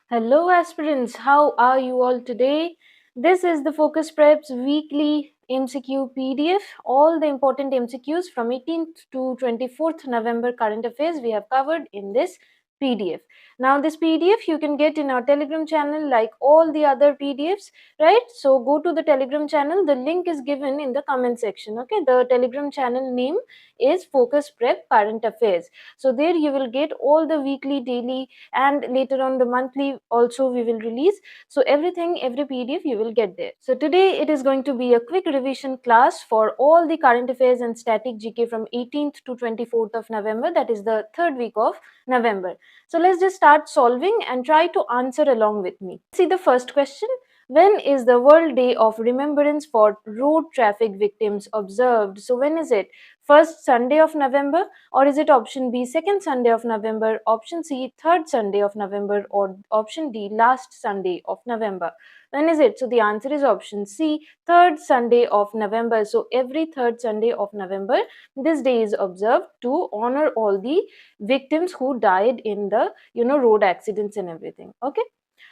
Hello, aspirants. How are you all today? This is the Focus Preps weekly MCQ PDF. All the important MCQs from 18th to 24th November current affairs we have covered in this PDF. Now, this PDF you can get in our Telegram channel like all the other PDFs, right? So, go to the Telegram channel. The link is given in the comment section. Okay, the Telegram channel name is Focus Prep Current Affairs. So, there you will get all the weekly, daily, and later on the monthly also we will release. So everything, every PDF you will get there. So today it is going to be a quick revision class for all the current affairs and static GK from 18th to 24th of November, that is the third week of November. So let's just start solving and try to answer along with me. See the first question. When is the World Day of Remembrance for Road Traffic Victims observed? So when is it? First Sunday of November, or is it option B, second Sunday of November, option C, third Sunday of November, or option D, last Sunday of November? When is it? So the answer is option C, third Sunday of November. So every third Sunday of November, this day is observed to honor all the victims who died in the road accidents and everything. Okay.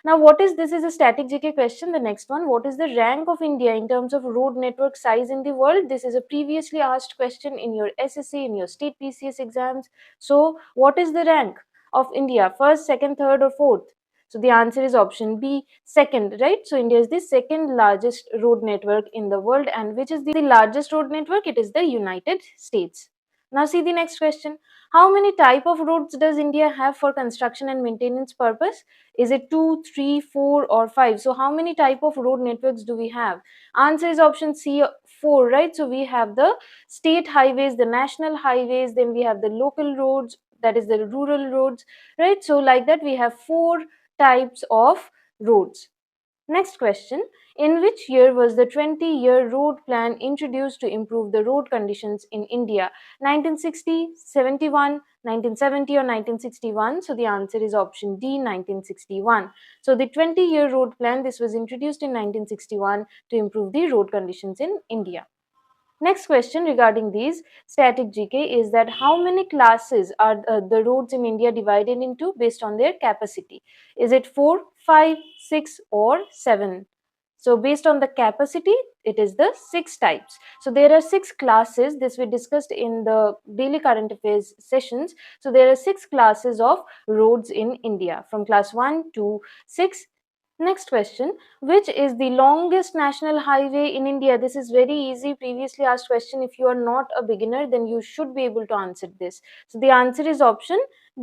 Now, what is this? Is a static GK question. The next one, what is the rank of India in terms of road network size in the world? This is a previously asked question in your SSC, in your state PCS exams. So, what is the rank of India? First, second, third, or fourth? So, the answer is option B, second, right? So, India is the second largest road network in the world. And which is the largest road network? It is the United States. Now, see the next question. How many type of roads does India have for construction and maintenance purpose? Is it 2, 3, 4, or 5? So how many type of road networks do we have? Answer is option C, 4, right? So we have the state highways, the national highways, then we have the local roads, that is the rural roads, right? So like that we have 4 types of roads. Next question. In which year was the 20-year road plan introduced to improve the road conditions in India? 1960, 71, 1970, or 1961? So the answer is option D, 1961. So the 20-year road plan, this was introduced in 1961 to improve the road conditions in India. Next question regarding these static GK is that how many classes are the roads in India divided into based on their capacity? Is it 4, 5, 6, or 7? So based on the capacity, it is the 6 types. So there are 6 classes. This we discussed in the daily current affairs sessions. So there are 6 classes of roads in India from class 1 to 6. Next question, which is the longest national highway in India? This is very easy, previously asked question. If you are not a beginner, then you should be able to answer this. So the answer is option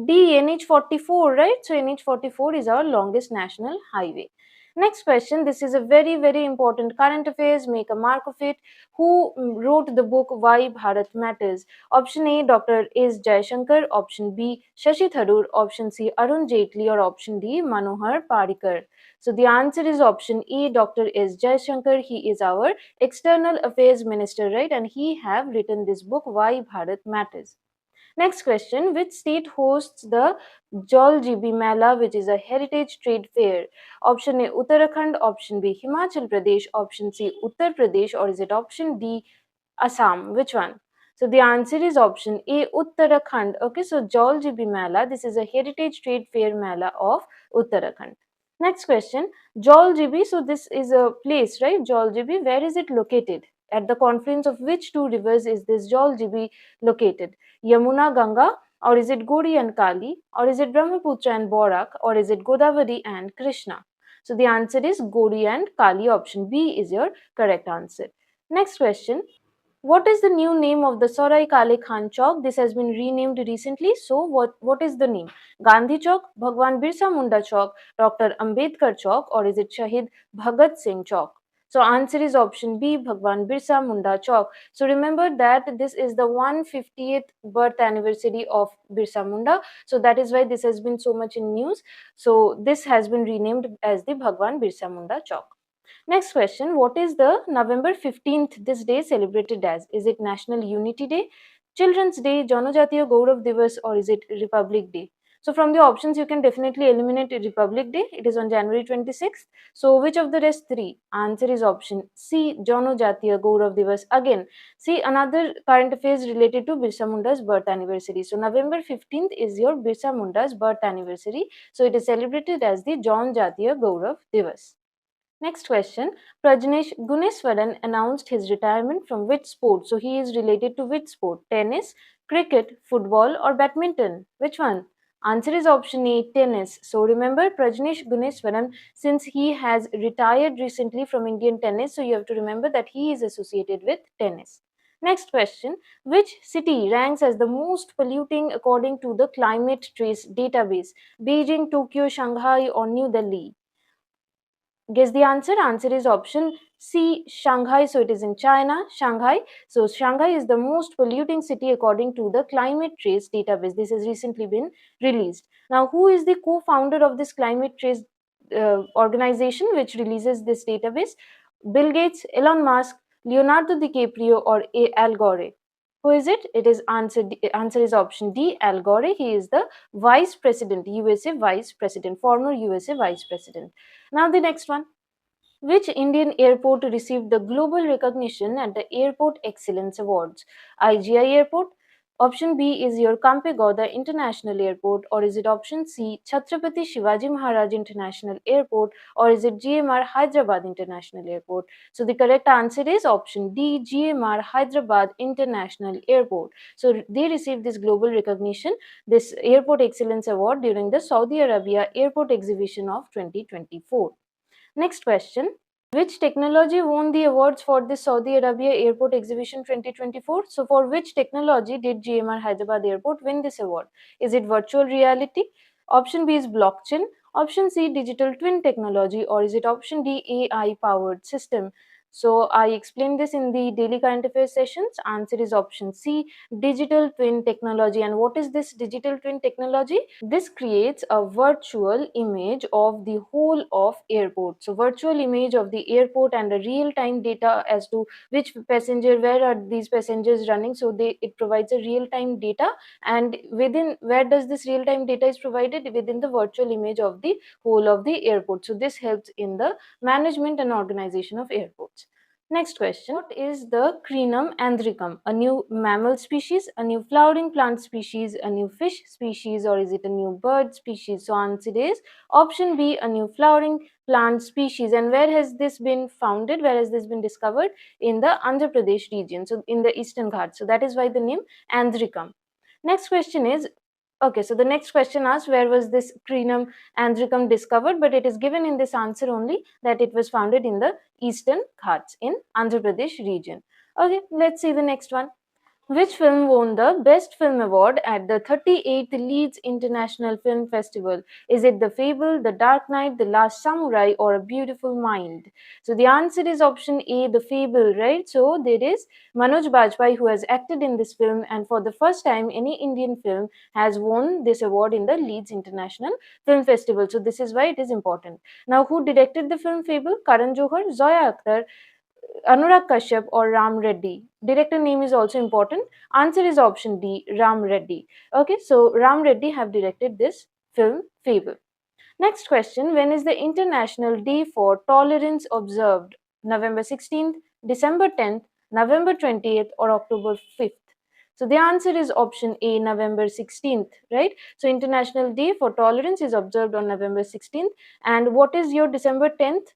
D, NH44, right? So NH44 is our longest national highway. Next question, this is a very, very important current affairs, make a mark of it. Who wrote the book Why Bharat Matters? Option A, Dr. S. Jaishankar, option B, Shashi Tharoor, option C, Arun Jaitley, or option D, Manohar Parrikar. So the answer is option A, Dr. S. Jaishankar. He is our external affairs minister, right? And he have written this book, Why Bharat Matters. Next question, which state hosts the Jal Jibi Mela, which is a heritage trade fair? Option A, Uttarakhand, option B, Himachal Pradesh, option C, Uttar Pradesh, or is it option D, Assam? Which one? So the answer is option A, Uttarakhand. Okay, so Jal Jibi Mela, this is a heritage trade fair Mela of Uttarakhand. Next question, Jal Jibi, so this is a place, right? Jal Jibi, where is it located? At the confluence of which two rivers is this Jal Jibi located? Yamuna, Ganga, or is it Gori and Kali, or is it Brahmaputra and Borak, or is it Godavari and Krishna? So the answer is Gori and Kali. Option B is your correct answer. Next question, what is the new name of the Sarai Kale Khan Chowk? This has been renamed recently. So what is the name? Gandhi Chowk, Bhagwan Birsa Munda Chowk, Dr. Ambedkar Chowk, or is it Shahid Bhagat Singh Chowk? So answer is option B, Bhagwan Birsa Munda Chowk. So remember that this is the 150th birth anniversary of Birsa Munda. So that is why this has been so much in news. So this has been renamed as the Bhagwan Birsa Munda Chowk. Next question, what is the November 15th this day celebrated as? Is it National Unity Day, Children's Day, Janajatiya Gaurav Divas, or is it Republic Day? So from the options, you can definitely eliminate Republic Day. It is on January 26th. So which of the rest three? Answer is option C, Jano Jatiya Gaurav Divas. Again, see another current affairs related to Birsa Munda's birth anniversary. So November 15th is your Birsa Munda's birth anniversary. So it is celebrated as the Jan Jatiya Gaurav Divas. Next question. Prajnesh Gunneswaran announced his retirement from which sport? So he is related to which sport? Tennis, cricket, football, or badminton? Which one? Answer is option A, tennis. So remember Prajnesh Gunneswaran, since he has retired recently from Indian tennis, so you have to remember that he is associated with tennis. Next question. Which city ranks as the most polluting according to the Climate Trace database? Beijing, Tokyo, Shanghai, or New Delhi? Guess the answer. Answer is option C, Shanghai. So it is in China, Shanghai. So Shanghai is the most polluting city according to the Climate Trace database. This has recently been released. Now, who is the co-founder of this Climate Trace organization which releases this database? Bill Gates, Elon Musk, Leonardo DiCaprio, or Al Gore? Who is it? It is answer is option D, Al Gore. He is the Vice President, USA Vice President, former USA Vice President. Now the next one. Which Indian airport received the global recognition at the Airport Excellence Awards? IGI Airport. Option B is your Kampe Gowda International Airport, or is it option C, Chhatrapati Shivaji Maharaj International Airport, or is it GMR Hyderabad International Airport? So the correct answer is option D, GMR Hyderabad International Airport. So they received this global recognition, this Airport Excellence Award, during the Saudi Arabia Airport Exhibition of 2024. Next question. Which technology won the awards for the Saudi Arabia Airport Exhibition 2024? So, for which technology did GMR Hyderabad Airport win this award? Is it virtual reality? Option B is blockchain. Option C, digital twin technology, or is it option D, AI powered system? So, I explained this in the daily current affairs sessions. Answer is option C, digital twin technology. And what is this digital twin technology? This creates a virtual image of the whole of airport. So virtual image of the airport and a real time data as to which passenger, where are these passengers running. So it provides a real time data, and within, where does this real time data is provided? Within the virtual image of the whole of the airport. So this helps in the management and organization of airports. Next question. What is the Crinum anthricum? A new mammal species, a new flowering plant species, a new fish species, or is it a new bird species? So answer is option B, a new flowering plant species. And where has this been founded? Where has this been discovered? In the Andhra Pradesh region, so in the Eastern Ghats. So that is why the name anthricum. Next question is, okay, so the next question asks where was this Crinum anthricum discovered, but it is given in this answer only that it was founded in the Eastern Ghats in Andhra Pradesh region. Okay, let's see the next one. Which film won the Best Film Award at the 38th Leeds International Film Festival? Is it The Fable, The Dark Knight, The Last Samurai, or A Beautiful Mind? So the answer is option A, The Fable, right? So there is Manoj Bajpayee who has acted in this film, and for the first time any Indian film has won this award in the Leeds International Film Festival. So this is why it is important. Now, who directed the film Fable? Karan Johar, Zoya Akhtar, Anurag Kashyap, or Ram Reddy? Director name is also important. Answer is option D, Ram Reddy. Okay, so Ram Reddy have directed this film Fable. Next question. When is the International Day for Tolerance observed? November 16th, December 10th, November 20th, or October 5th? So the answer is option A, November 16th, right? So International Day for Tolerance is observed on November 16th. And what is your December 10th?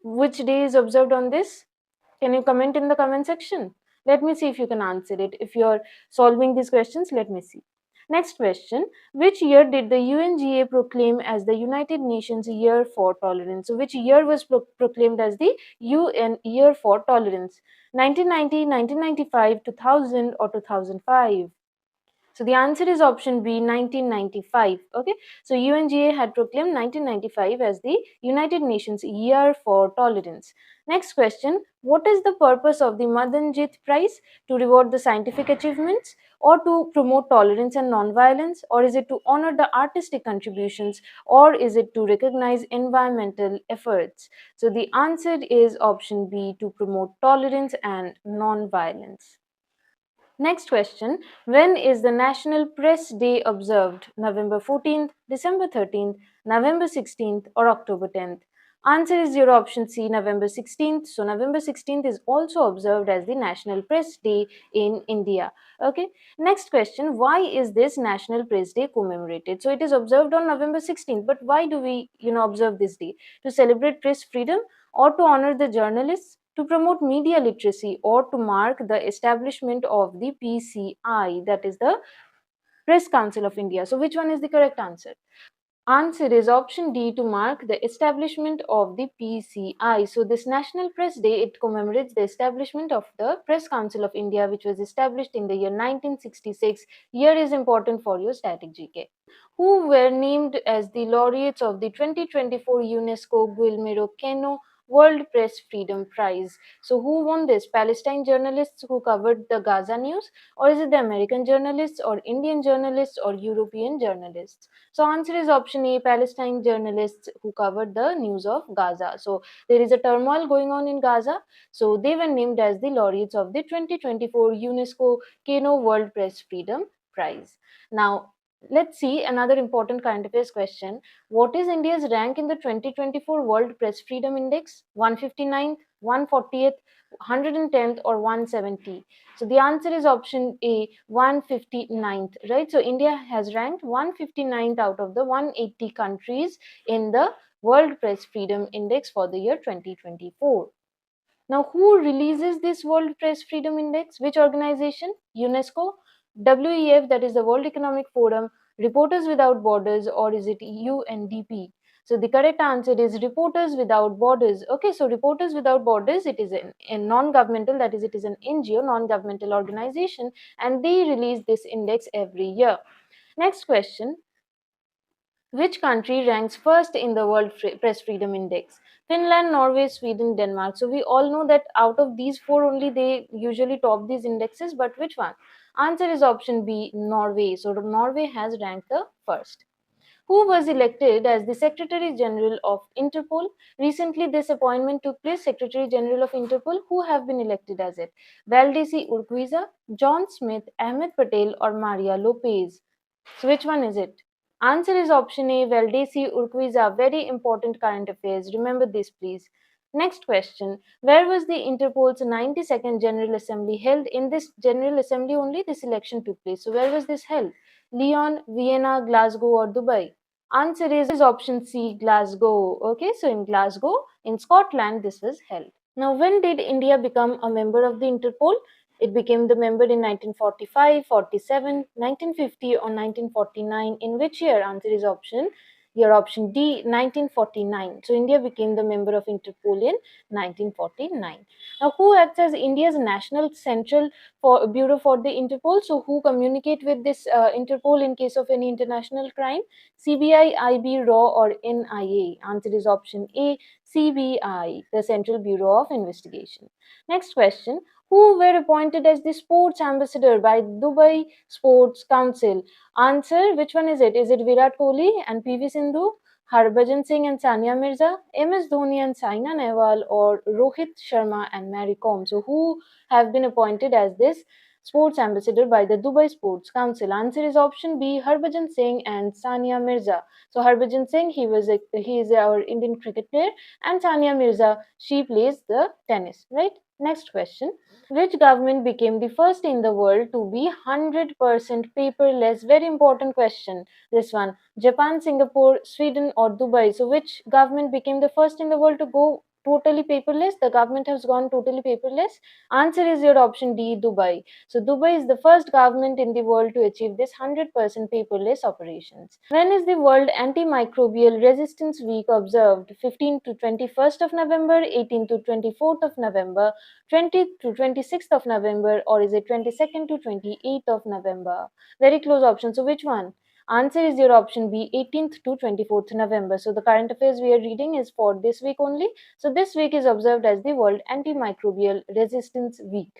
Which day is observed on this? Can you comment in the comment section? Let me see if you can answer it. If you're solving these questions, let me see. Next question. Which year did the UNGA proclaim as the United Nations Year for Tolerance? So which year was proclaimed as the UN Year for Tolerance? 1990, 1995, 2000, or 2005? So the answer is option B, 1995. Okay, so UNGA had proclaimed 1995 as the United Nations Year for Tolerance. Next question. What is the purpose of the Madanjit Prize? To reward the scientific achievements, or to promote tolerance and non-violence, or is it to honor the artistic contributions, or is it to recognize environmental efforts? So the answer is option B, to promote tolerance and non-violence. Next question. When is the National Press Day observed? November 14th, December 13th, November 16th, or October 10th? Answer is your option C, November 16th. So November 16th is also observed as the National Press Day in India. Okay. Next question. Why is this National Press Day commemorated? So it is observed on November 16th, but why do we, observe this day? To celebrate press freedom or to honor the journalists, to promote media literacy, or to mark the establishment of the PCI, that is the Press Council of India. So which one is the correct answer? Answer is option D, to mark the establishment of the PCI. So this National Press Day, it commemorates the establishment of the Press Council of India, which was established in the year 1966. Year is important for your static GK. Who were named as the laureates of the 2024 UNESCO Guillermo Cano World Press Freedom Prize? So who won this? Palestine journalists who covered the Gaza news, or is it the American journalists, or Indian journalists, or European journalists? So answer is option A, Palestine journalists who covered the news of Gaza. So there is a turmoil going on in Gaza. So they were named as the laureates of the 2024 UNESCO Kano World Press Freedom Prize. Now let's see another important current affairs question. What is India's rank in the 2024 World Press Freedom Index? 159th, 140th, 110th, or 170? So the answer is option A, 159th, right? So India has ranked 159th out of the 180 countries in the World Press Freedom Index for the year 2024. Now, who releases this World Press Freedom Index? Which organization? UNESCO, WEF, that is the World Economic Forum, Reporters Without Borders, or is it UNDP? So the correct answer is Reporters Without Borders. Okay, so Reporters Without Borders, it is a non-governmental, that is, it is an NGO, non-governmental organization, and they release this index every year. Next question. Which country ranks first in the World Press Freedom Index? Finland, Norway, Sweden, Denmark. So we all know that out of these four only they usually top these indexes, but which one? Answer is option B, Norway. So Norway has ranked the first. Who was elected as the Secretary General of Interpol? Recently, this appointment took place. Secretary General of Interpol. Who have been elected as it? Valdesi Urquiza, John Smith, Ahmed Patel, or Maria Lopez? So, which one is it? Answer is option A, Valdesi Urquiza. Very important current affairs. Remember this, please. Next question. Where was the Interpol's 92nd General Assembly held? In this General Assembly only this election took place. So, where was this held? Lyon, Vienna, Glasgow, or Dubai? Answer is option C, Glasgow. Okay, so in Glasgow, in Scotland, this was held. Now, when did India become a member of the Interpol? It became the member in 1945, 47, 1950, or 1949. In which year? Answer is your option D, 1949. So India became the member of Interpol in 1949. Now, who acts as India's national central bureau for the Interpol? So who communicate with this Interpol in case of any international crime? CBI, IB, RAW, or NIA? Answer is option A, CBI, the Central Bureau of Investigation. Next question. Who were appointed as the sports ambassador by Dubai Sports Council? Answer, which one is it? Is it Virat Kohli and PV Sindhu, Harbhajan Singh and Sania Mirza, MS Dhoni and Saina Nehwal, or Rohit Sharma and Mary Kom? So who have been appointed as this sports ambassador by the Dubai Sports Council? Answer is option B, Harbhajan Singh and Sania Mirza. So Harbhajan Singh, he is our Indian cricket player, and Sania Mirza, she plays the tennis, right? Next question. Which government became the first in the world to be 100% paperless? Very important question. This one. Japan, Singapore, Sweden, or Dubai? So, which government became the first in the world to go totally paperless? The government has gone totally paperless. Answer is your option D, Dubai. So, Dubai is the first government in the world to achieve this 100% paperless operations. When is the World Antimicrobial Resistance Week observed? 15th to 21st of November, 18th to 24th of November, 20th to 26th of November, or is it 22nd to 28th of November? Very close option. So, which one? Answer is your option B, 18th to 24th November. So, the current affairs we are reading is for this week only. So, this week is observed as the World Antimicrobial Resistance Week.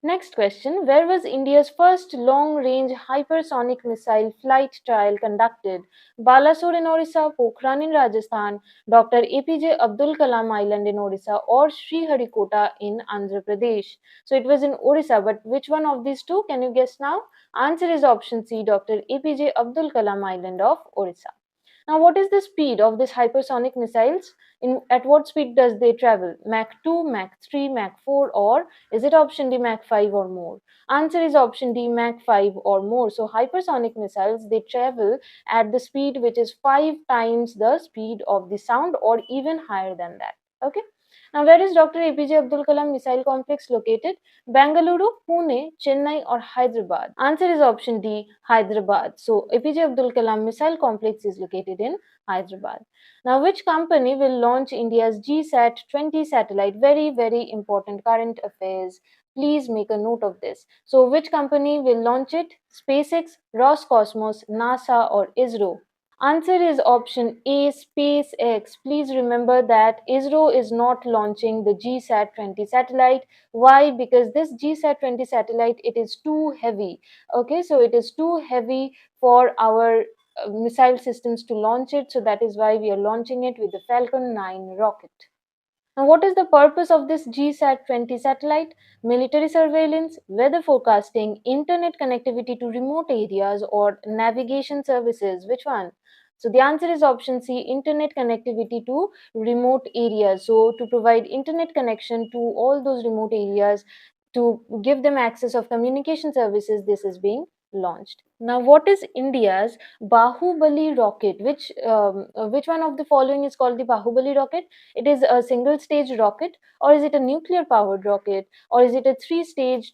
Next question. Where was India's first long-range hypersonic missile flight trial conducted? Balasore in Orissa, Pokhran in Rajasthan, Dr. APJ Abdul Kalam Island in Orissa, or Sriharikota in Andhra Pradesh? So it was in Orissa, but which one of these two? Can you guess now? Answer is option C, Dr. APJ Abdul Kalam Island of Orissa. Now, what is the speed of these hypersonic missiles? At what speed does they travel? Mach 2, Mach 3, Mach 4, or is it option D, Mach 5 or more? Answer is option D, Mach 5 or more. So, hypersonic missiles, they travel at the speed which is 5 times the speed of the sound or even higher than that. Okay. Now, where is Dr. APJ Abdul Kalam Missile Complex located? Bangalore, Pune, Chennai, or Hyderabad? Answer is option D, Hyderabad. So, APJ Abdul Kalam Missile Complex is located in Hyderabad. Now, which company will launch India's GSAT 20 satellite? Very, very important current affairs. Please make a note of this. So, which company will launch it? SpaceX, Roscosmos, NASA, or ISRO? Answer is option A, SpaceX. Please remember that ISRO is not launching the GSAT 20 satellite. Why? Because this GSAT 20 satellite, it is too heavy. Okay, so it is too heavy for our missile systems to launch it. So that is why we are launching it with the Falcon 9 rocket. Now, what is the purpose of this GSAT 20 satellite? Military surveillance, weather forecasting, internet connectivity to remote areas, or navigation services? Which one? So, the answer is option C, internet connectivity to remote areas. So, to provide internet connection to all those remote areas, to give them access of communication services, this is being launched. Now, what is India's Bahubali rocket? Which one of the following is called the Bahubali rocket? It is a single stage rocket, or is it a nuclear powered rocket, or is it a three staged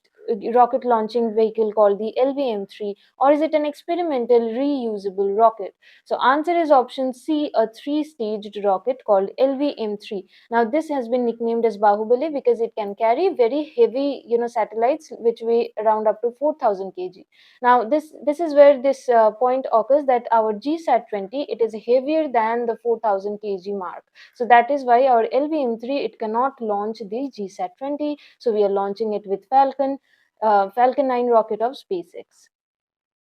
rocket launching vehicle called the LVM3, or is it an experimental reusable rocket? So answer is option C, a three staged rocket called LVM3. Now this has been nicknamed as Bahubali because it can carry very heavy satellites which weigh around up to 4000 kg. Now this is where this point occurs, that our GSAT 20, it is heavier than the 4000 kg mark. So that is why our LVM3, it cannot launch the GSAT 20. So we are launching it with Falcon 9 rocket of SpaceX.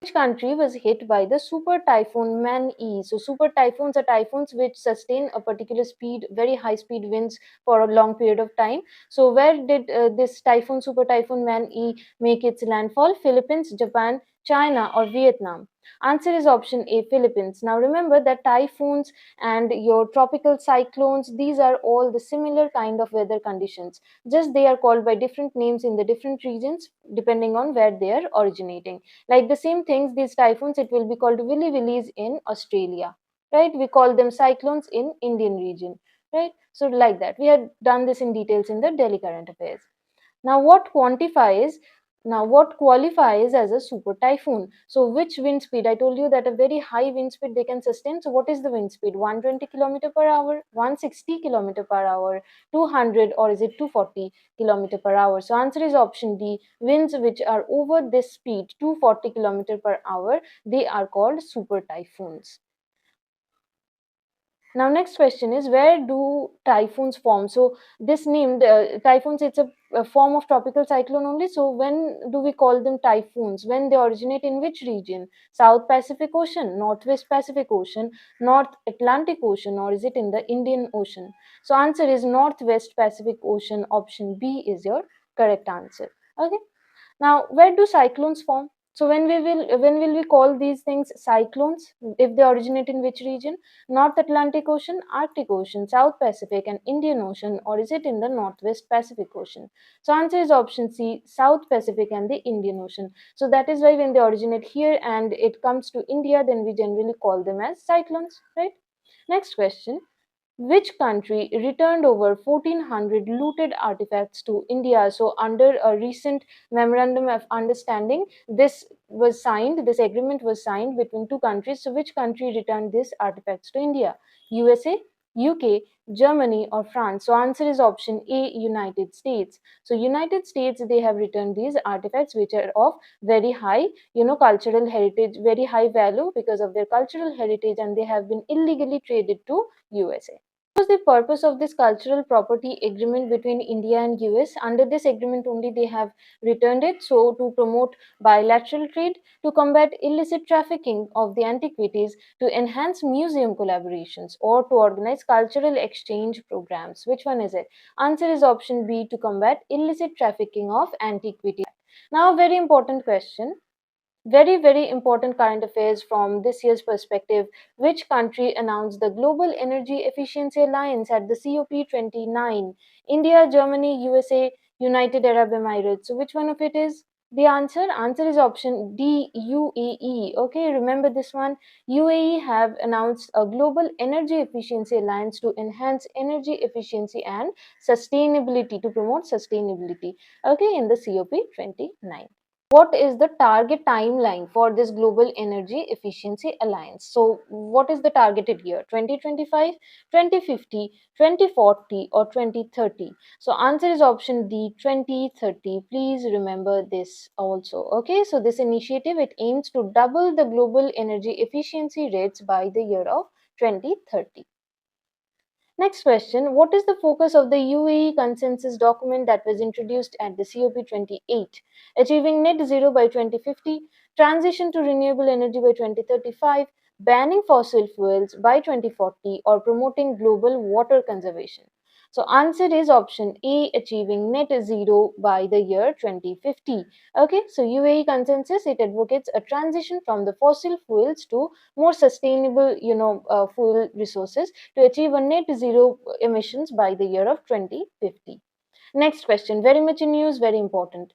Which country was hit by the super typhoon Man-E? So super typhoons are typhoons which sustain a particular speed, very high speed winds for a long period of time. So where did this super typhoon Man-E make its landfall? Philippines, Japan, China, or Vietnam? Answer is option A, Philippines. Now remember that typhoons and your tropical cyclones, these are all the similar kind of weather conditions. Just they are called by different names in the different regions depending on where they are originating. Like the same things, these typhoons, it will be called willy willies in Australia, right? We call them cyclones in Indian region, right? So like that, we had done this in details in the Delhi current affairs. Now, what qualifies as a super typhoon? So, which wind speed? I told you that a very high wind speed they can sustain. So, what is the wind speed? 120 km per hour, 160 km per hour, 200, or is it 240 km per hour? So, answer is option D. Winds which are over this speed, 240 km per hour, they are called super typhoons. Now, next question is, where do typhoons form? So, this named typhoons, it's a form of tropical cyclone only. So, when do we call them typhoons? When they originate in which region? South Pacific Ocean, Northwest Pacific Ocean, North Atlantic Ocean, or is it in the Indian Ocean? So, answer is Northwest Pacific Ocean. Option B is your correct answer. Okay. Now, where do cyclones form? So when will we call these things cyclones? If they originate in which region? North Atlantic Ocean, Arctic Ocean, South Pacific, and Indian Ocean, or is it in the Northwest Pacific Ocean? So answer is option C, South Pacific and the Indian Ocean. So that is why when they originate here and it comes to India, then we generally call them as cyclones, right? Next question. Which country returned over 1400 looted artifacts to India? So, under a recent memorandum of understanding, this agreement was signed between two countries. So, which country returned these artifacts to India? USA, UK, Germany, or France? So, answer is option A, United States. So, United States, they have returned these artifacts which are of very high, cultural heritage, very high value because of their cultural heritage, and they have been illegally traded to USA. What was the purpose of this cultural property agreement between India and US? Under this agreement only they have returned it. So to promote bilateral trade, to combat illicit trafficking of the antiquities, to enhance museum collaborations, or to organize cultural exchange programs. Which one is it? Answer is option B, to combat illicit trafficking of antiquities. Now a very important question, very important current affairs from this year's perspective. Which country announced the Global Energy Efficiency Alliance at the COP29? India, Germany, USA, United Arab Emirates. So which one of it is the answer? Answer is option D, UAE. Okay, remember this one. UAE have announced a Global Energy Efficiency Alliance to enhance energy efficiency and sustainability, to promote sustainability, okay, in the COP29. What is the target timeline for this Global Energy Efficiency Alliance? So, what is the targeted year? 2025, 2050, 2040, or 2030? So, answer is option D, 2030. Please remember this also. Okay, so this initiative, it aims to double the global energy efficiency rates by the year of 2030. Next question, what is the focus of the UAE consensus document that was introduced at the COP28? Achieving net zero by 2050, transition to renewable energy by 2035, banning fossil fuels by 2040, or promoting global water conservation? So answer is option A, achieving net zero by the year 2050. Okay, so UAE consensus, it advocates a transition from the fossil fuels to more sustainable, fuel resources, to achieve a net zero emissions by the year of 2050. Next question, very much in news, very important.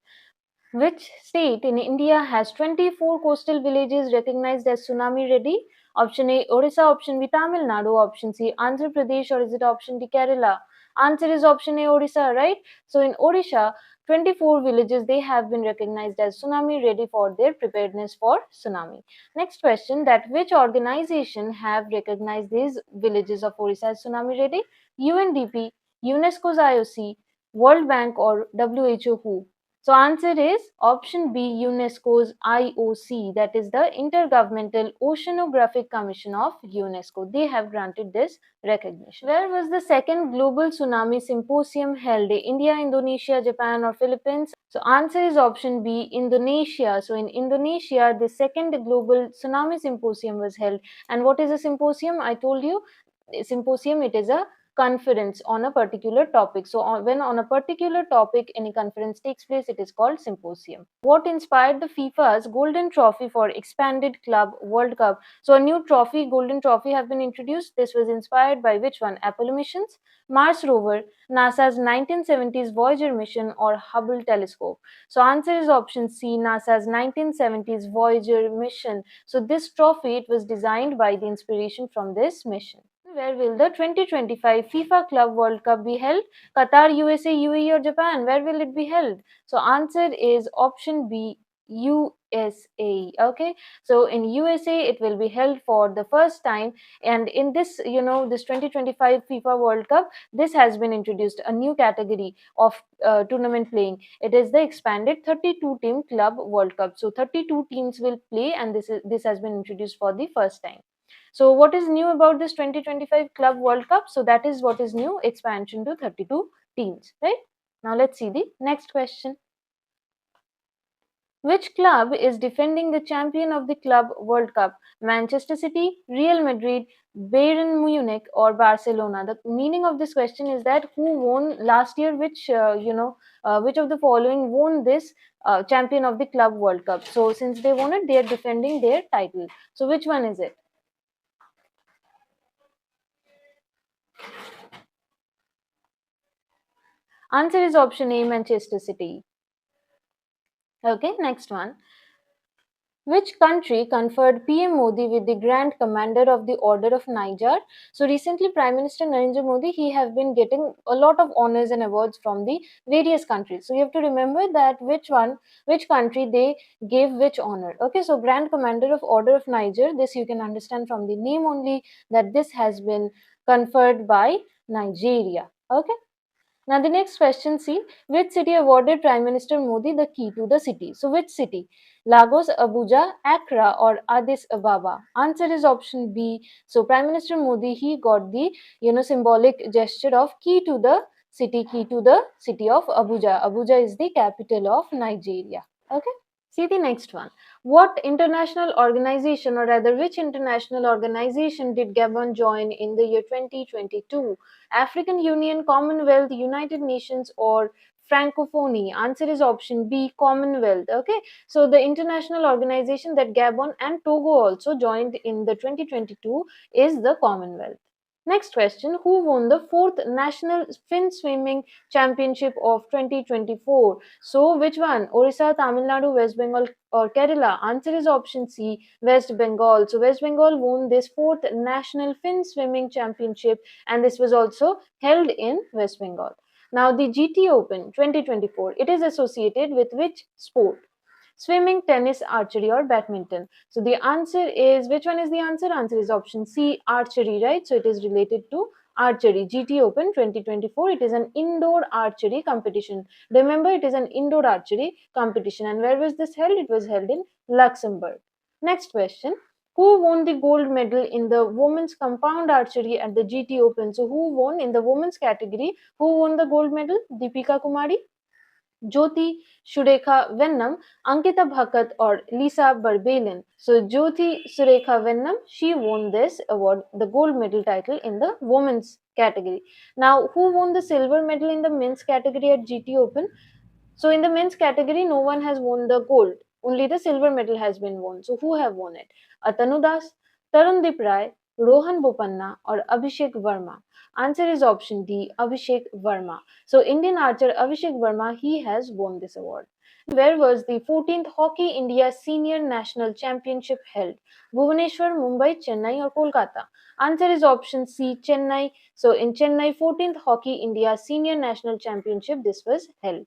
Which state in India has 24 coastal villages recognized as tsunami ready? Option A, Orissa, option B, Tamil Nadu, option C, Andhra Pradesh, or is it option D, Kerala? Answer is option A, Orissa, right? So in Orissa, 24 villages, they have been recognized as tsunami ready for their preparedness for tsunami. Next question, that which organization have recognized these villages of Orissa as tsunami ready? UNDP, UNESCO's IOC, World Bank, or WHO? Who? So answer is option B, UNESCO's IOC, that is the Intergovernmental Oceanographic Commission of UNESCO. They have granted this recognition. Where was the second global tsunami symposium held? India, Indonesia, Japan, or Philippines? So answer is option B, Indonesia. So in Indonesia, the second global tsunami symposium was held. And what is a symposium? I told you, symposium, it is a conference on a particular topic. So when on a particular topic any conference takes place, it is called symposium. What inspired the FIFA's golden trophy for expanded club World Cup? So a new trophy, golden trophy, have been introduced. This was inspired by which one? Apollo missions, Mars rover, NASA's 1970s Voyager mission, or Hubble telescope? So answer is option C, NASA's 1970s Voyager mission. So this trophy, it was designed by the inspiration from this mission. Where will the 2025 FIFA Club World Cup be held? Qatar, USA, UAE, or Japan? Where will it be held? So answer is option B, USA. Okay, so in USA it will be held for the first time, and in this, this 2025 FIFA World Cup, this has been introduced a new category of tournament playing. It is the expanded 32 team club World Cup. So 32 teams will play, and this has been introduced for the first time. So what is new about this 2025 Club World Cup? So that is what is new, expansion to 32 teams, right? Now let's see the next question. Which club is defending the champion of the Club World Cup? Manchester City, Real Madrid, Bayern Munich, or Barcelona? The meaning of this question is that who won last year, which which of the following won this champion of the Club World Cup? So since they won it, they are defending their title. So which one is it? Answer is option A, Manchester City. Okay, next one. Which country conferred PM Modi with the Grand Commander of the Order of Niger? So recently, Prime Minister Narendra Modi, he have been getting a lot of honors and awards from the various countries. So you have to remember that which country they gave which honor. Okay, so Grand Commander of Order of Niger, this you can understand from the name only that this has been conferred by Nigeria. Okay. Now the next question, see, which city awarded Prime Minister Modi the key to the city? So which city? Lagos, Abuja, Accra, or Addis Ababa? Answer is option B. So Prime Minister Modi, he got the symbolic gesture of key to the city of Abuja. Abuja is the capital of Nigeria. Okay. See the next one. What international organization, or rather which international organization did Gabon join in the year 2022? African Union, Commonwealth, United Nations, or Francophonie? Answer is option B, Commonwealth. Okay, so the international organization that Gabon and Togo also joined in the 2022 is the Commonwealth. Next question. Who won the fourth National Fin Swimming Championship of 2024? So, which one? Orissa, Tamil Nadu, West Bengal, or Kerala? Answer is option C, West Bengal. So, West Bengal won this fourth National Fin Swimming Championship, and this was also held in West Bengal. Now, the GT Open 2024, it is associated with which sport? Swimming, tennis, archery, or badminton? So the answer is, which one is the answer? Answer is option C, archery, right? So it is related to archery. GT Open 2024, it is an indoor archery competition. Remember, it is an indoor archery competition. And where was this held? It was held in Luxembourg. Next question. Who won the gold medal in the women's compound archery at the GT Open? So who won in the women's category? Who won the gold medal? Deepika Kumari, Jyoti Surekha Vennam, Ankita Bhakat, or Lisa Barbelin. So Jyoti Surekha Vennam, she won this award, the gold medal title in the women's category. Now, who won the silver medal in the men's category at GT Open? So in the men's category, no one has won the gold. Only the silver medal has been won. So who have won it? Atanu Das, Tarundeep Rai, Rohan Bopanna, or Abhishek Verma? Answer is option D, Abhishek Verma. So Indian archer Abhishek Verma, he has won this award. Where was the 14th Hockey India Senior National Championship held? Bhubaneswar, Mumbai, Chennai, or Kolkata? Answer is option C, Chennai. So in Chennai, 14th Hockey India Senior National Championship, this was held.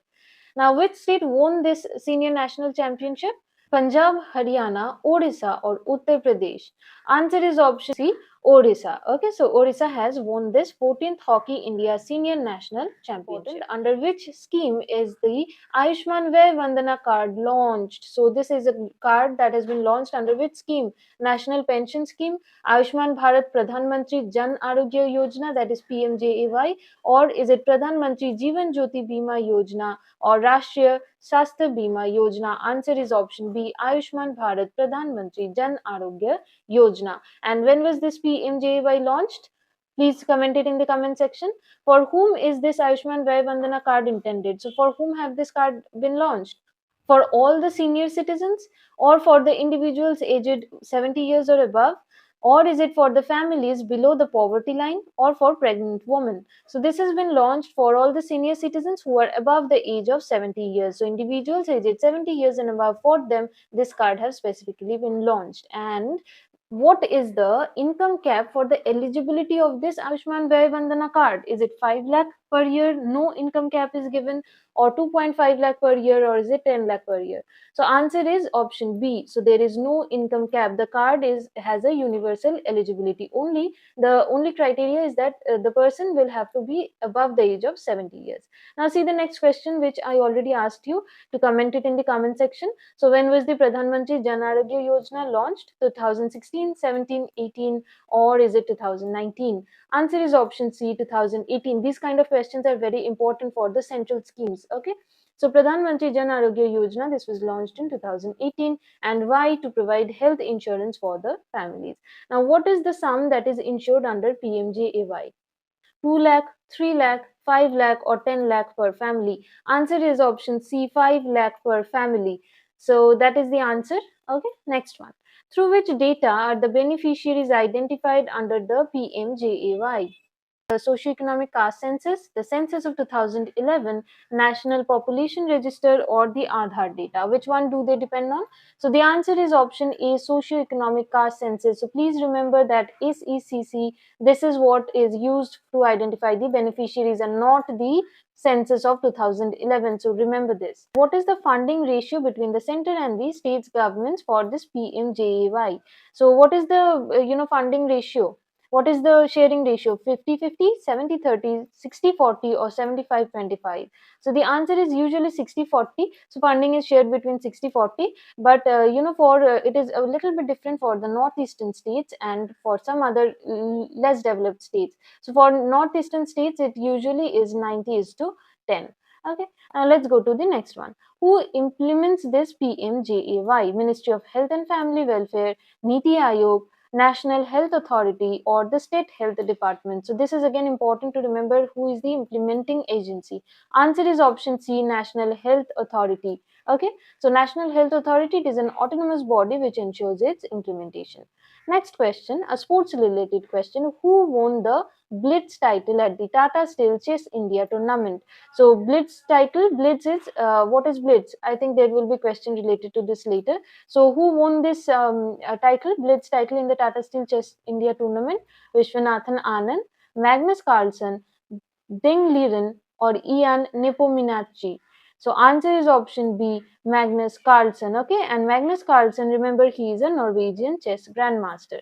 Now, which state won this senior national championship? Punjab, Haryana, Odisha, or Uttar Pradesh? Answer is option C, Odisha. Okay, so Odisha has won this 14th Hockey India Senior National Championship. Under which scheme is the Ayushman Vay Vandana card launched? So this is a card that has been launched under which scheme? National Pension Scheme, Ayushman Bharat Pradhan Mantri Jan Arogya Yojana, that is PMJAY, or is it Pradhan Mantri Jeevan Jyoti Bima Yojana, or Rashtriya Swasthya Bima Yojana? Answer is option B, Ayushman Bharat Pradhan Mantri Jan Arogya Yojana. And when was this PMJAY launched? Please comment it in the comment section. For whom is this Ayushman Vay Vandana card intended? So for whom have this card been launched? For all the senior citizens, or for the individuals aged 70 years or above, or is it for the families below the poverty line, or for pregnant women? So this has been launched for all the senior citizens who are above the age of 70 years. So individuals aged 70 years and above, for them this card has specifically been launched. And what is the income cap for the eligibility of this Ayushman Vay Vandana card? Is it 5 lakh per year, no income cap is given, or 2.5 lakh per year, or is it 10 lakh per year? So answer is option B. So there is no income cap. The card has a universal eligibility. The only criteria is that the person will have to be above the age of 70 years. Now see the next question, which I already asked you to comment it in the comment section. So when was the Pradhan Mantri Jan Arogya Yojana launched? 2016, 17, 18, or is it 2019? Answer is option C, 2018. These kind of questions are very important for the central schemes. Okay. So Pradhan Mantri Jan Arogya Yojana, this was launched in 2018, and why? To provide health insurance for the families. Now, what is the sum that is insured under PMJAY? 2 lakh, 3 lakh, 5 lakh, or 10 lakh per family? Answer is option C, 5 lakh per family. So that is the answer. Okay, next one. Through which data are the beneficiaries identified under the PMJAY? The socioeconomic caste census, the census of 2011, national population register, or the Aadhaar data? Which one do they depend on? So the answer is option A, socioeconomic caste census. So please remember that SECC, this is what is used to identify the beneficiaries and not the census of 2011. So remember this. What is the funding ratio between the center and the states governments for this PMJAY? So what is the funding ratio? What is the sharing ratio? 50-50, 70-30, 60-40, or 75-25? So the answer is usually 60-40. So funding is shared between 60-40, but for it is a little bit different for the northeastern states and for some other less developed states. So for northeastern states, it usually is 90:10. Okay, let's go to the next one. Who implements this PMJAY? Ministry of Health and Family Welfare, Niti Aayog, National Health Authority, or the State Health Department? So this is again important to remember who is the implementing agency. Answer is option C, National Health Authority. Okay, so National Health Authority, it is an autonomous body which ensures its implementation. Next question, a sports related question. Who won the Blitz title at the Tata Steel Chess India tournament? So Blitz title, Blitz is what is Blitz? I think there will be question related to this later. So who won this title, Blitz title, in the Tata Steel Chess India tournament? Vishwanathan Anand, Magnus Carlsen, Ding Liren, or Ian Nepomucci? So answer is option B, Magnus Carlsen. Okay, and Magnus Carlsen, remember, he is a Norwegian chess grandmaster.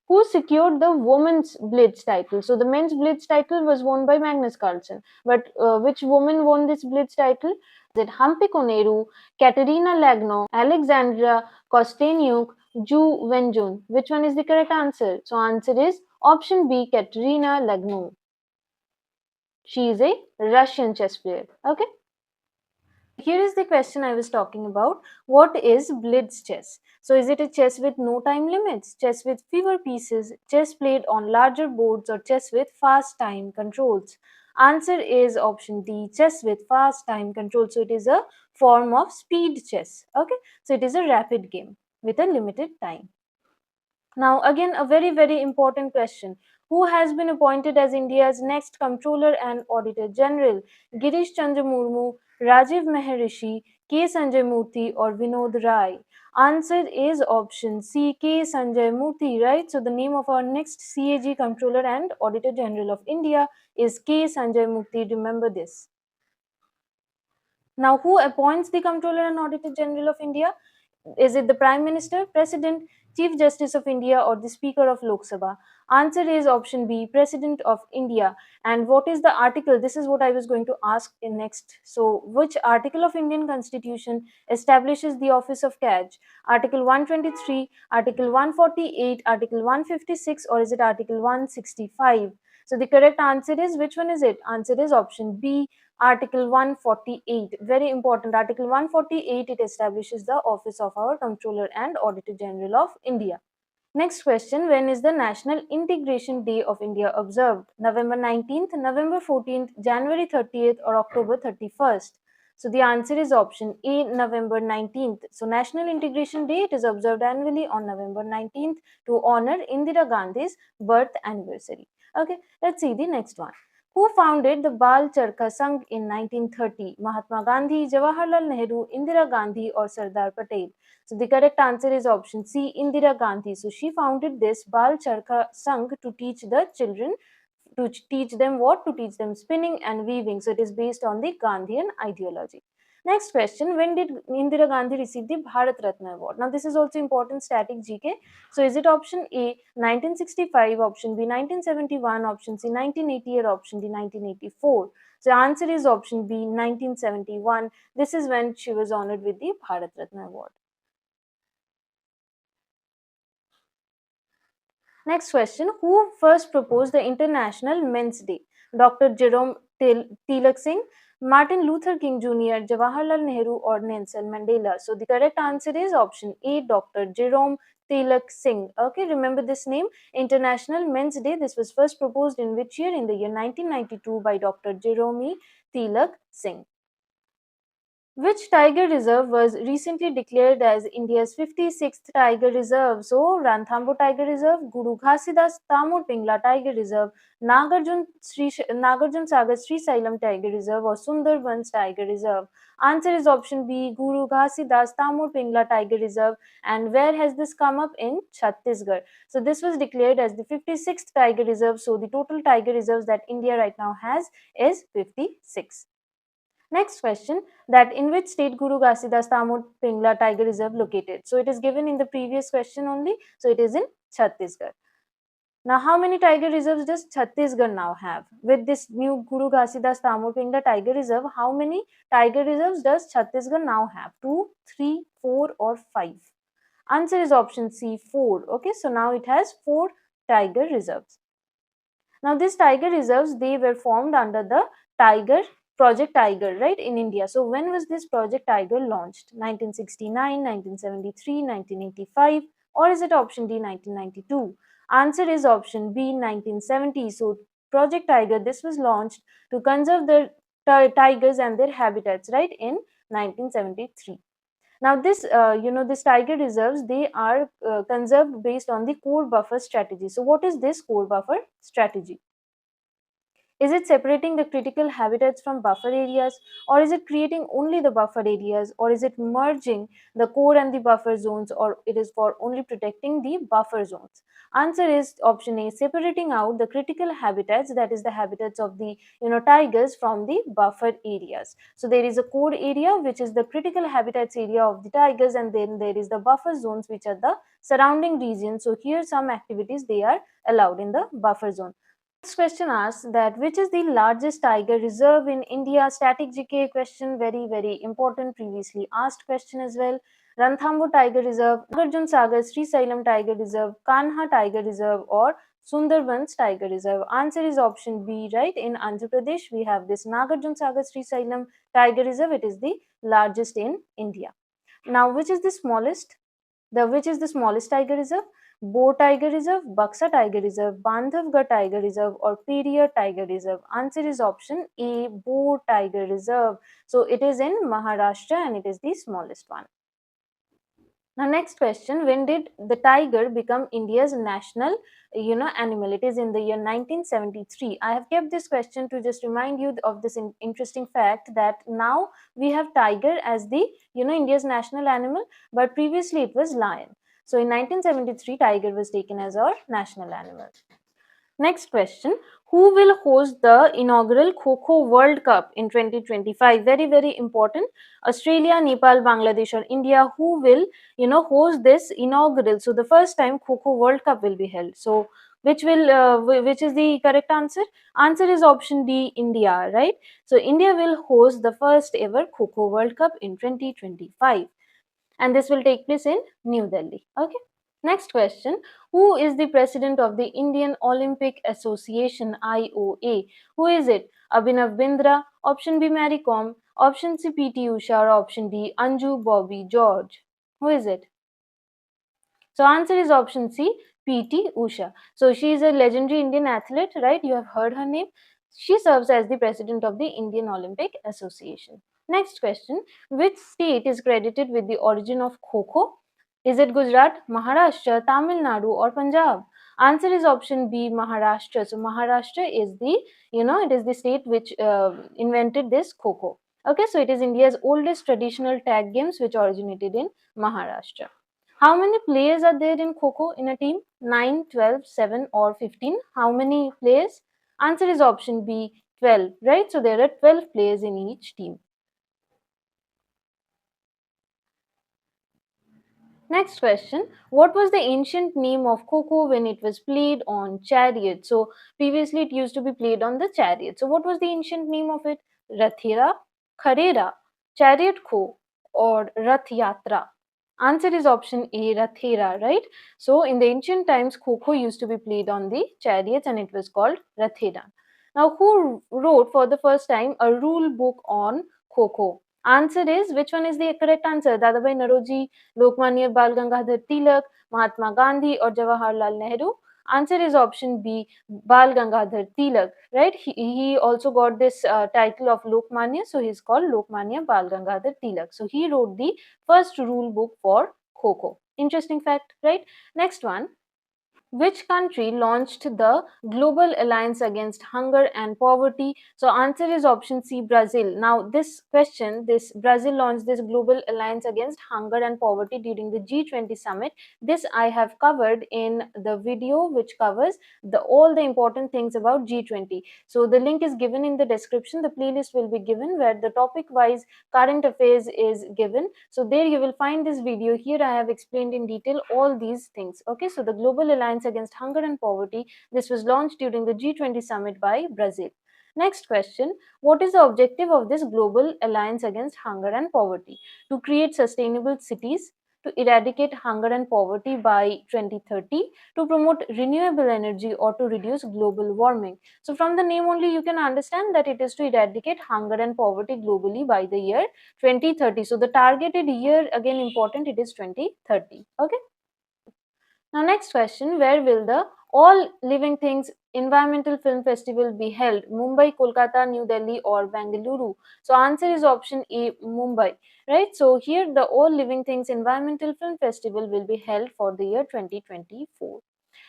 Who secured the women's Blitz title? So the men's Blitz title was won by Magnus Carlsen, but which woman won this Blitz title? Is it Hampi Koneru, Katerina Lagno, Alexandra Kosteniuk, Ju Wenjun? Which one is the correct answer? So answer is option B, Katerina Lagno. She is a Russian chess player. Okay. Here is the question I was talking about. What is blitz chess? So is it a chess with no time limits, chess with fewer pieces, chess played on larger boards, or chess with fast time controls? Answer is option D, chess with fast time control. So it is a form of speed chess. Okay, so it is a rapid game with a limited time. Now, again, a very, very important question. Who has been appointed as India's next Comptroller and Auditor General? Girish Chandra Murmu, Rajiv Maharishi, K. Sanjay Murthy, or Vinod Rai? Answer is option C, K. Sanjay Murthy, right? So, the name of our next CAG, Comptroller and Auditor General of India, is K. Sanjay Murthy. Remember this. Now, who appoints the Comptroller and Auditor General of India? Is it the Prime Minister, President, Chief Justice of India, or the Speaker of Lok Sabha? Answer is option B, President of India. And what is the article? This is what I was going to ask in next. So, which article of Indian Constitution establishes the office of CAG? Article 123, Article 148, Article 156, or is it Article 165? So, the correct answer is, which one is it? Answer is option B, Article 148. Very important. Article 148, it establishes the office of our Comptroller and Auditor General of India. Next question, when is the National Integration Day of India observed? November 19th, November 14th, January 30th, or October 31st? So the answer is option A, November 19th. So National Integration Day, it is observed annually on November 19th to honor Indira Gandhi's birth anniversary. Okay, let's see the next one. Who founded the Bal Charkha Sangh in 1930? Mahatma Gandhi, Jawaharlal Nehru, Indira Gandhi, or Sardar Patel? So the correct answer is option C, Indira Gandhi. So she founded this Bal Charkha Sangh to teach the children, to teach them what? To teach them spinning and weaving. So it is based on the Gandhian ideology. Next question, when did Indira Gandhi receive the Bharat Ratna Award? Now this is also important static GK. So is it option A, 1965, option B, 1971, option C, 1980, or option D, 1984? So answer is option B, 1971. This is when she was honored with the Bharat Ratna Award. Next question, who first proposed the International Men's Day? Dr. Jerome Tilak Singh, Martin Luther King Jr., Jawaharlal Nehru, or Nelson Mandela? So the correct answer is option A, Dr. Jerome Tilak Singh. Okay, remember this name, International Men's Day. This was first proposed in which year? In the year 1992 by Dr. Jerome Tilak Singh. Which tiger reserve was recently declared as India's 56th tiger reserve? So, Ranthambore Tiger Reserve, Guru Ghasidas Tamur Pingla Tiger Reserve, Nagarjun Sagar Sri Sailam Tiger Reserve, or Sundarbans Tiger Reserve? Answer is option B, Guru Ghasidas Tamur Pingla Tiger Reserve. And where has this come up? In Chhattisgarh. So, this was declared as the 56th tiger reserve. So, the total tiger reserves that India right now has is 56. Next question, that in which state Guru Ghasidas Tamur Pingla Tiger Reserve located? So it is given in the previous question only. So it is in Chhattisgarh. Now, how many tiger reserves does Chhattisgarh now have? With this new Guru Ghasidas Tamopinda Tiger Reserve, how many tiger reserves does Chhattisgarh now have? 2, 3, 4 or 5? Answer is option C, 4. Okay, so now it has 4 tiger reserves. Now these tiger reserves, they were formed under the Tiger Project Tiger, right, in India. So when was this Project Tiger launched? 1969, 1973, 1985, or is it option D, 1992? Answer is option B, 1970. So Project Tiger, this was launched to conserve the tigers and their habitats, right, in 1973. Now this, this tiger reserves, they are conserved based on the core buffer strategy. So what is this core buffer strategy? Is it separating the critical habitats from buffer areas, or is it creating only the buffer areas, or is it merging the core and the buffer zones, or it is for only protecting the buffer zones? Answer is option A, separating out the critical habitats, that is the habitats of the tigers, from the buffer areas. So there is a core area which is the critical habitats area of the tigers, and then there is the buffer zones which are the surrounding regions. So here some activities they are allowed in the buffer zone. Next question asks that which is the largest tiger reserve in India? Static GK question, very very important, previously asked question as well. Ranthambore Tiger Reserve, Nagarjun Sagar Sri Sailam Tiger Reserve, Kanha Tiger Reserve, or Sundarbans Tiger Reserve? Answer is option B, right? In Andhra Pradesh, we have this Nagarjun Sagar Sri Sailam Tiger Reserve. It is the largest in India. Now, which is the smallest? Which is the smallest tiger reserve? Bo Tiger Reserve, Buxa Tiger Reserve, Bandhavgarh Tiger Reserve, or Periyar Tiger Reserve? Answer is option A, Bo Tiger Reserve. So it is in Maharashtra and it is the smallest one. Now next question, when did the tiger become India's national animal? It is in the year 1973. I have kept this question to just remind you of this interesting fact that now we have tiger as the India's national animal, but previously it was lion. So in 1973 tiger was taken as our national animal. Next question, who will host the inaugural Kho World Cup in 2025? Very, very important. Australia, Nepal, Bangladesh, or India, who will, host this inaugural? So the first time Kho World Cup will be held. So which is the correct answer? Answer is option D, India, right? So India will host the first ever Kho World Cup in 2025. And this will take place in New Delhi. Okay. Next question, who is the president of the Indian Olympic Association, IOA? Who is it? Abhinav Bindra, option B, Mary Kom, option C, PT Usha, or option D, Anju Bobby George? Who is it? So answer is option C, PT Usha. So she is a legendary Indian athlete, right? You have heard her name. She serves as the president of the Indian Olympic Association. Next question, which state is credited with the origin of Kho? Is it Gujarat, Maharashtra, Tamil Nadu, or Punjab? Answer is option B, Maharashtra. So Maharashtra is the, it is the state which invented this Kho. Okay, so it is India's oldest traditional tag games which originated in Maharashtra. How many players are there in Kho in a team? 9, 12, 7, or 15? How many players? Answer is option B, 12, right? So there are 12 players in each team. Next question, what was the ancient name of Kho when it was played on chariot? So previously it used to be played on the chariot. So what was the ancient name of it? Rathira, Kharera, Chariot Kho, or Rath Yatra? Answer is option A, Rathera, right? So in the ancient times, Kho used to be played on the chariots and it was called Rathera. Now, who wrote for the first time a rule book on Kho? Answer is, which one is the correct answer? Dadabhai Naroji, Lokmanya Bal Gangadhar Tilak, Mahatma Gandhi, or Jawaharlal Nehru? Answer is option B, Bal Gangadhar Tilak, right? He also got this title of Lokmanya, so he's called Lokmanya Bal Gangadhar Tilak. So he wrote the first rule book for Kho. Interesting fact, right? Next one, which country launched the Global Alliance Against Hunger and Poverty? So answer is option C, Brazil. Now this question, this Brazil launched this Global Alliance Against Hunger and Poverty during the G20 summit. This I have covered in the video which covers all the important things about G20. So the link is given in the description. The playlist will be given where the topic wise current affairs is given. So there you will find this video. Here I have explained in detail all these things. Okay, so the Global Alliance Alliance Against Hunger and Poverty. This was launched during the G20 summit by Brazil. Next question, what is the objective of this Global Alliance Against Hunger and Poverty? To create sustainable cities, to eradicate hunger and poverty by 2030, to promote renewable energy, or to reduce global warming. So from the name only you can understand that it is to eradicate hunger and poverty globally by the year 2030. So the targeted year, again important, it is 2030. Okay. Now next question, where will the All Living Things Environmental Film Festival be held? Mumbai, Kolkata, New Delhi or Bengaluru? So answer is option A, Mumbai, right? So here the All Living Things Environmental Film Festival will be held for the year 2024.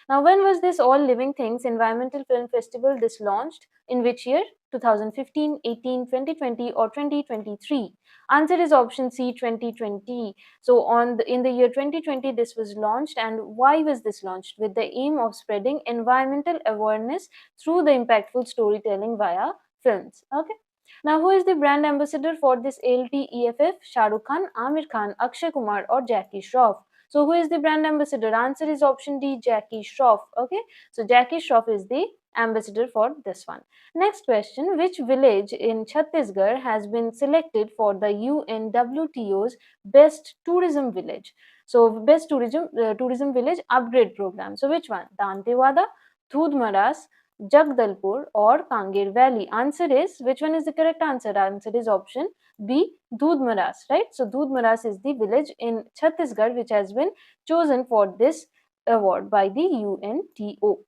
Now, when was this All Living Things Environmental Film Festival this launched? In which year? 2015, 18, 2020 or 2023? Answer is option C, 2020. So in the year 2020 this was launched. And why was this launched? With the aim of spreading environmental awareness through the impactful storytelling via films. Okay. Now, who is the brand ambassador for this ALTEFF? Shah Rukh Khan, Amir Khan, Akshay Kumar or Jackie Shroff? So who is the brand ambassador? Answer is option D, Jackie Shroff. Okay, so Jackie Shroff is the ambassador for this one. Next question, which village in Chhattisgarh has been selected for the UNWTO's Best Tourism Village? So Best Tourism Village Upgrade Program. So which one? Dantewada, Dhudmaras, Jagdalpur or Kangir Valley? Answer is, which one is the correct answer? Answer is option B, Dhudmaras, right? So Dhudmaras is the village in Chhattisgarh which has been chosen for this award by the UNTO.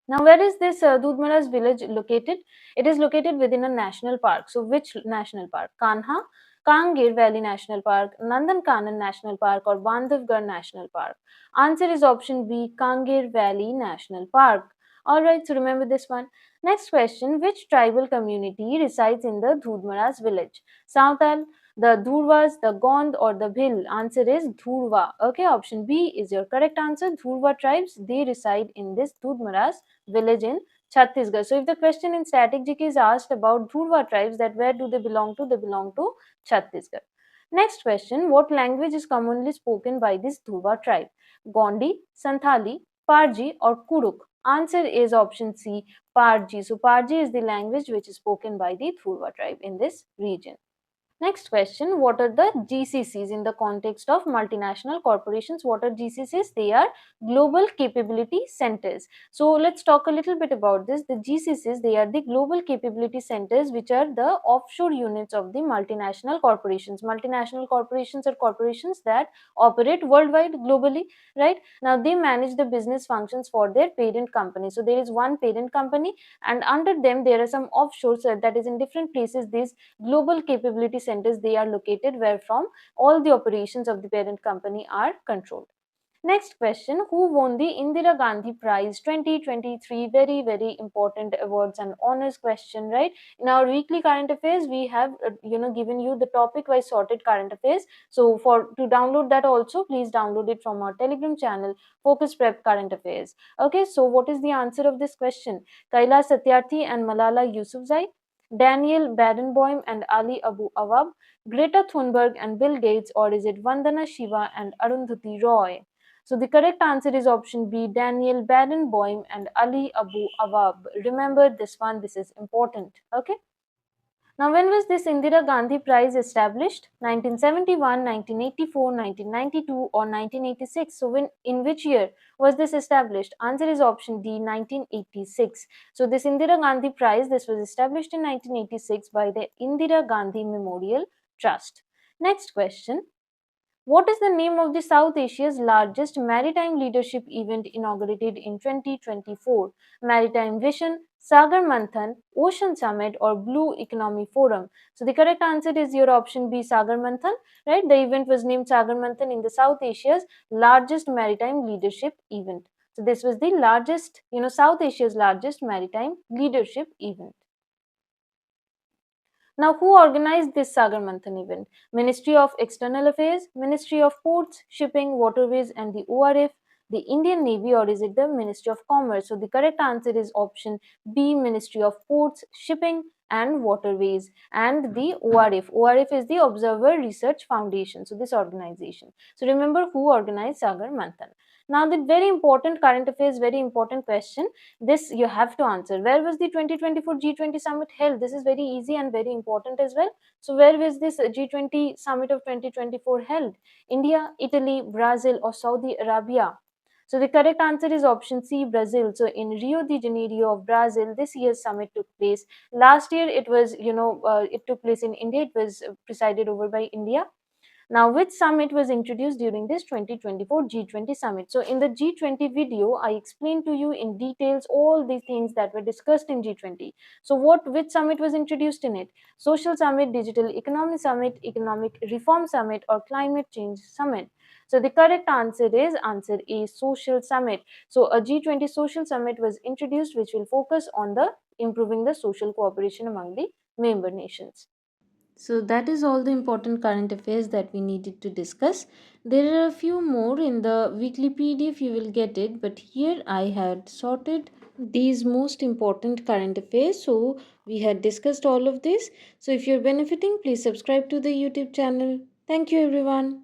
Now, where is this Dhudmaras village located? It is located within a national park. So, which national park? Kanha, Kangir Valley National Park, Nandankanan National Park or Bandhavgarh National Park? Answer is option B, Kangir Valley National Park. Alright, so remember this one. Next question, which tribal community resides in the Dhudmaras village? Santal, the Dhurvas, the Gond or the Bhil? Answer is Dhurva. Okay, option B is your correct answer. Dhurva tribes, they reside in this Dhudmaras village in Chhattisgarh. So if the question in static GK is asked about Dhurva tribes, that where do they belong to? They belong to Chhattisgarh. Next question, what language is commonly spoken by this Dhurva tribe? Gondi, Santhali, Parji or Kuruk? Answer is option C, Parji. So Parji is the language which is spoken by the Dhurva tribe in this region. Next question, what are the GCCs in the context of multinational corporations? What are GCCs? They are Global Capability Centers. So let's talk a little bit about this. The GCCs, they are the Global Capability Centers which are the offshore units of the multinational corporations. Multinational corporations are corporations that operate worldwide, globally, right? Now they manage the business functions for their parent company. So there is one parent company and under them there are some offshores that is in different places. These Global Capability Centers, they are located where from all the operations of the parent company are controlled. Next question, who won the Indira Gandhi Prize 2023? Very, very important awards and honors question, right? In our weekly current affairs, we have given you the topic wise sorted current affairs. So to download that also, please download it from our Telegram channel, Focus Prep Current Affairs. Okay, so what is the answer of this question? Kailash Satyarthi and Malala Yousafzai, Daniel Barenboim and Ali Abu Awab, Greta Thunberg and Bill Gates, or is it Vandana Shiva and Arundhati Roy? So the correct answer is option B, Daniel Barenboim and Ali Abu Awab. Remember this one, this is important. Okay. Now, when was this Indira Gandhi Prize established? 1971, 1984, 1992 or 1986? So in which year was this established? Answer is option D, 1986. So this Indira Gandhi Prize, this was established in 1986 by the Indira Gandhi Memorial Trust. Next question. What is the name of the South Asia's largest maritime leadership event inaugurated in 2024? Maritime Vision, Sagar Manthan, Ocean Summit or Blue Economy Forum? So the correct answer is your option B, Sagar Manthan, right? The event was named Sagar Manthan in the South Asia's largest maritime leadership event. So this was the largest, South Asia's largest maritime leadership event. Now, who organized this Sagar Manthan event? Ministry of External Affairs, Ministry of Ports, Shipping, Waterways and the ORF, the Indian Navy, or is it the Ministry of Commerce? So the correct answer is option B, Ministry of Ports, Shipping and Waterways and the ORF. ORF is the Observer Research Foundation. So this organization. So remember who organized Sagar Manthan. Now the very important current affairs, very important question, this you have to answer. Where was the 2024 G20 summit held? This is very easy and very important as well. So where was this G20 summit of 2024 held? India, Italy, Brazil, or Saudi Arabia? So the correct answer is option C, Brazil. So in Rio de Janeiro of Brazil, this year's summit took place. Last year it was, it took place in India. It was presided over by India. Now, which summit was introduced during this 2024 G20 summit? So in the G20 video, I explained to you in details all the things that were discussed in G20. So which summit was introduced in it? Social summit, digital economy summit, economic reform summit, or climate change summit? So the correct answer is answer A, social summit. So a G20 social summit was introduced, which will focus on the improving the social cooperation among the member nations. So that is all the important current affairs that we needed to discuss. There are a few more in the weekly PDF, you will get it, but here I had sorted these most important current affairs. So we had discussed all of this. So if you're benefiting, please subscribe to the YouTube channel. Thank you everyone.